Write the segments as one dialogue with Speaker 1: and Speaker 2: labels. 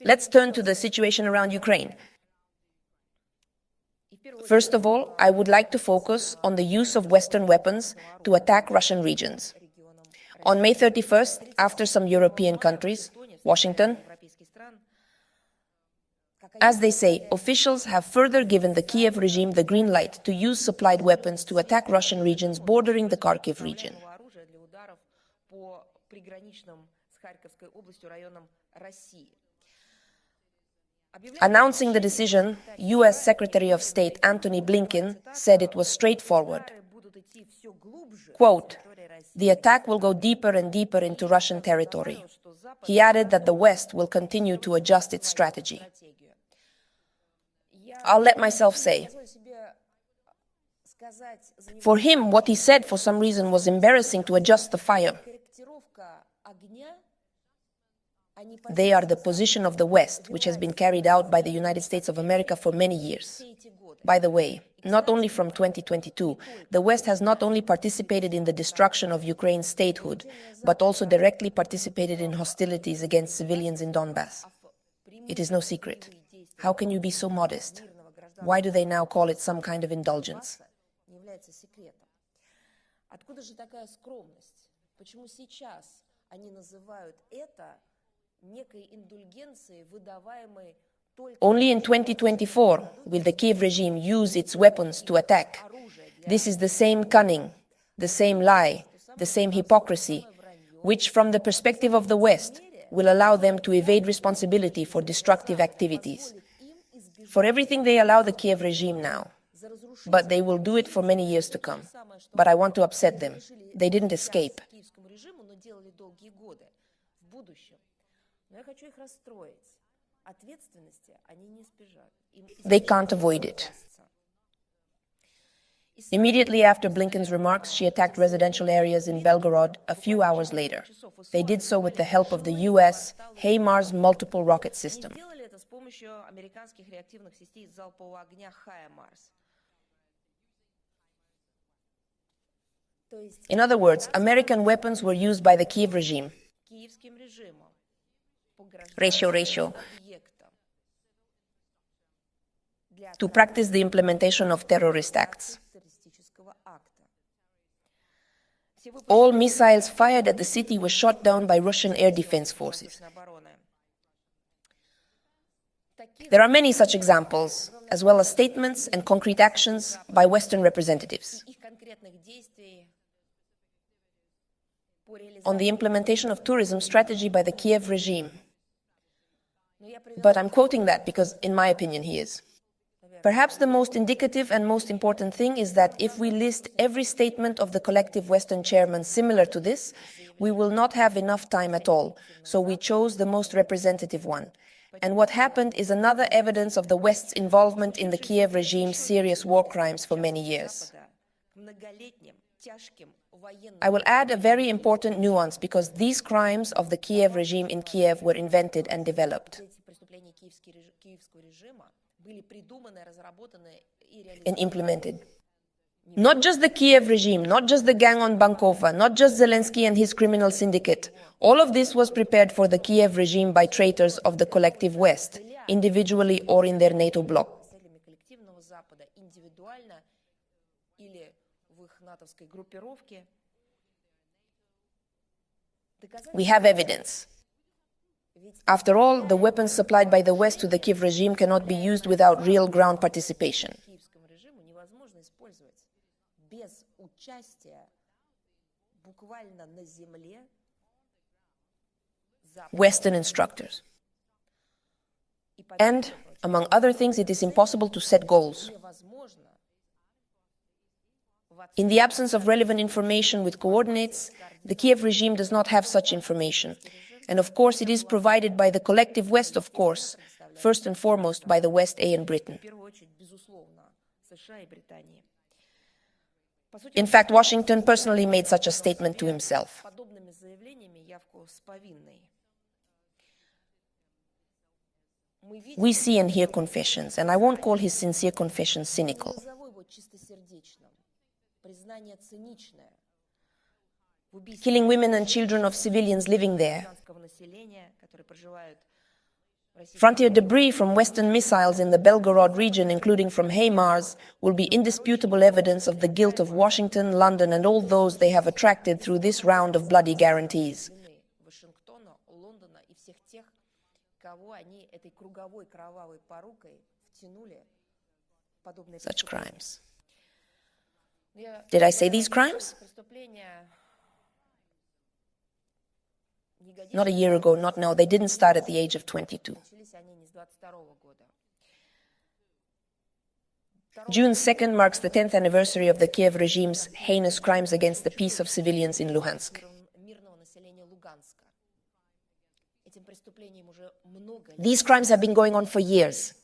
Speaker 1: Let's turn to the situation around Ukraine. First of all, I would like to focus on the use of Western weapons to attack Russian regions. On May 31st, after some European countries, Washington, as they say, officials have further given the Kiev regime the green light to use supplied weapons to attack Russian regions bordering the Kharkiv region. Announcing the decision, U.S. Secretary of State Antony Blinken said it was straightforward. Quote, "The attack will go deeper and deeper into Russian territory." He added that the West will continue to adjust its strategy. I'll let myself say. For him, what he said for some reason was embarrassing to adjust the fire. They are the position of the West, which has been carried out by the United States of America for many years. By the way, not only from 2022, the West has not only participated in the destruction of Ukraine's statehood, but also directly participated in hostilities against civilians in Donbass. It is no secret. How can you be so modest? Why do they now call it some kind of indulgence? Only in 2024 will the Kiev regime use its weapons to attack. This is the same cunning, the same lie, the same hypocrisy, which from the perspective of the West will allow them to evade responsibility for destructive activities. For everything they allow the Kiev regime now, but they will do it for many years to come. But I want to upset them. They didn't escape. They can't avoid it. Immediately after Blinken's remarks, she attacked residential areas in Belgorod a few hours later. They did so with the help of the U.S. HIMARS multiple rocket system. In other words, American weapons were used by the Kiev regime. Ratio. To practice the implementation of terrorist acts. All missiles fired at the city were shot down by Russian air defense forces. There are many such examples, as well as statements and concrete actions by Western representatives on the implementation of tourism strategy by the Kiev regime. But I'm quoting that because, in my opinion, he is. Perhaps the most indicative and most important thing is that if we list every statement of the collective Western chairman similar to this, we will not have enough time at all, so we chose the most representative one. And what happened is another evidence of the West's involvement in the Kiev regime's serious war crimes for many years. I will add a very important nuance because these crimes of the Kiev regime in Kiev were invented and developed and implemented. Not just the Kiev regime, not just the gang on Bankova, not just Zelensky and his criminal syndicate. All of this was prepared for the Kiev regime by traitors of the collective West, individually or in their NATO bloc. We have evidence. After all, the weapons supplied by the West to the Kiev regime cannot be used without real ground participation. Western instructors. And, among other things, it is impossible to set goals. In the absence of relevant information with coordinates, the Kiev regime does not have such information. And of course, it is provided by the collective West, of course, first and foremost by the West, and Britain. In fact, Washington personally made such a statement to himself. We see and hear confessions, and I won't call his sincere confessions cynical. Killing women and children of civilians living there. Frontier debris from Western missiles in the Belgorod region, including from HIMARS, will be indisputable evidence of the guilt of Washington, London, and all those they have attracted through this round of bloody guarantees. Such crimes. Did I say these crimes? Not a year ago, not now. They didn't start at the age of 22. June 2nd marks the 10th anniversary of the Kiev regime's heinous crimes against the peace of civilians in Luhansk. These crimes have been going on for years.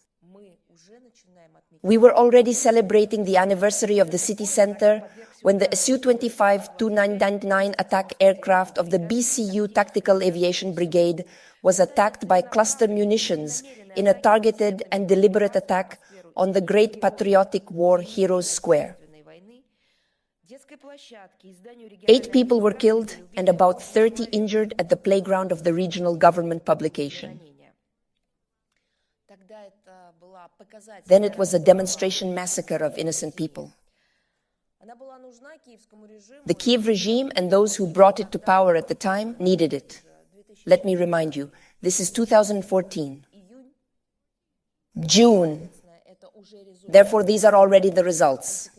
Speaker 1: We were already celebrating the anniversary of the city center when the Su-25-2999 attack aircraft of the BCU Tactical Aviation Brigade was attacked by cluster munitions in a targeted and deliberate attack on the Great Patriotic War Heroes Square. 8 people were killed and about 30 injured at the playground of the regional government publication. Then it was a demonstration massacre of innocent people. The Kiev regime and those who brought it to power at the time needed it. Let me remind you, this is 2014. June. Therefore, these are already the results.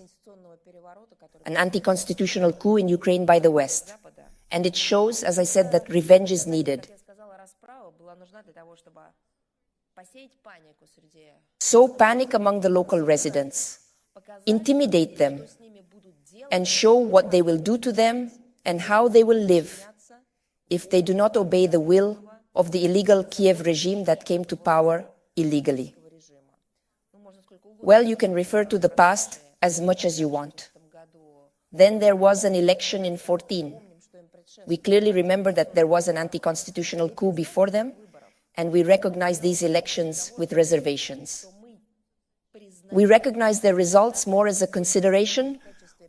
Speaker 1: An anti-constitutional coup in Ukraine by the West. And it shows, as I said, that revenge is needed. Sow panic among the local residents. Intimidate them. And show what they will do to them and how they will live if they do not obey the will of the illegal Kiev regime that came to power illegally. Well, you can refer to the past as much as you want. Then there was an election in 2014. We clearly remember that there was an anti-constitutional coup before them, and we recognize these elections with reservations. We recognize their results more as a consideration,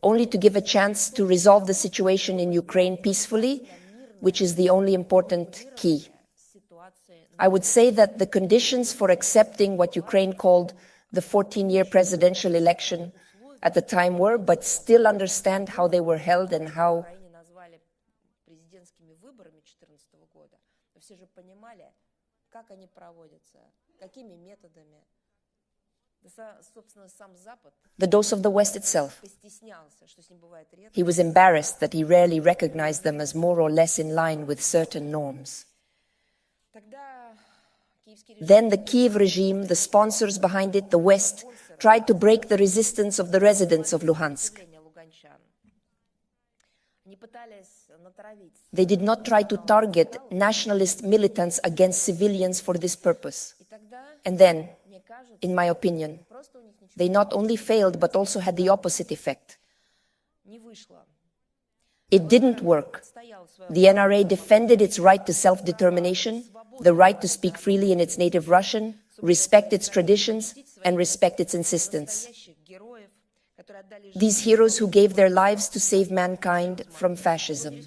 Speaker 1: only to give a chance to resolve the situation in Ukraine peacefully, which is the only important key. I would say that the conditions for accepting what Ukraine called the 14-year presidential election at the time were, but still understand how they were held and how the dose of the West itself. He was embarrassed that he rarely recognized them as more or less in line with certain norms. Then the Kiev regime, the sponsors behind it, the West, tried to break the resistance of the residents of Luhansk. They did not try to target nationalist militants against civilians for this purpose. And then, in my opinion, they not only failed but also had the opposite effect. It didn't work. The NRA defended its right to self-determination, the right to speak freely in its native Russian, respect its traditions, and respect its insistence. These heroes who gave their lives to save mankind from fascism.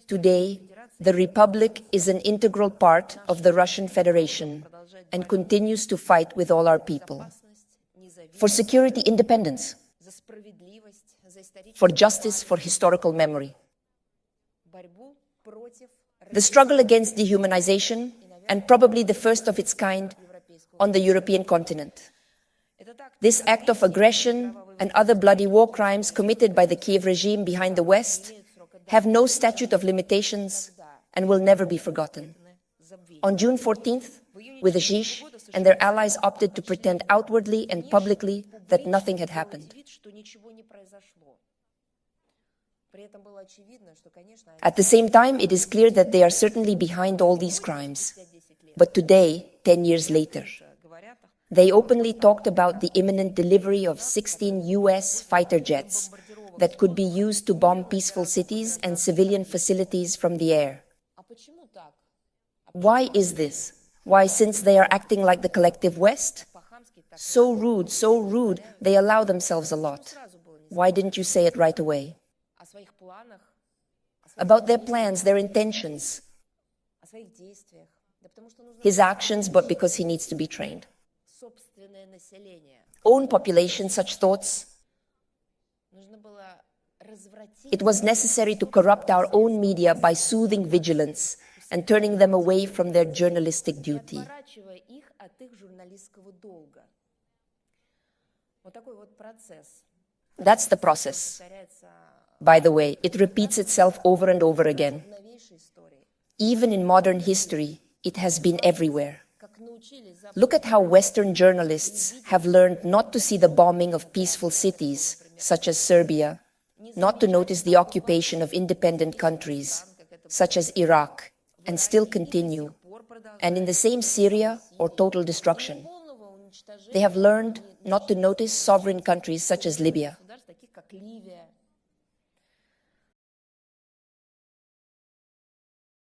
Speaker 1: Today, the Republic is an integral part of the Russian Federation and continues to fight with all our people. For security independence, for justice, for historical memory. The struggle against dehumanization, and probably the first of its kind on the European continent. This act of aggression and other bloody war crimes committed by the Kiev regime behind the West have no statute of limitations and will never be forgotten. On June 14th, with the Zhish and their allies opted to pretend outwardly and publicly that nothing had happened. At the same time, it is clear that they are certainly behind all these crimes. But today, 10 years later, they openly talked about the imminent delivery of 16 US fighter jets that could be used to bomb peaceful cities and civilian facilities from the air. Why is this? Why, since they are acting like the collective West? So rude, they allow themselves a lot. Why didn't you say it right away? About their plans, their intentions. his actions, but because he needs to be trained. Own population such thoughts. It was necessary to corrupt our own media by soothing vigilance and turning them away from their journalistic duty. That's the process. By the way, it repeats itself over and over again. Even in modern history, it has been everywhere. Look at how Western journalists have learned not to see the bombing of peaceful cities, such as Serbia, not to notice the occupation of independent countries, such as Iraq, and still continue, and in the same Syria or total destruction. They have learned not to notice sovereign countries such as Libya.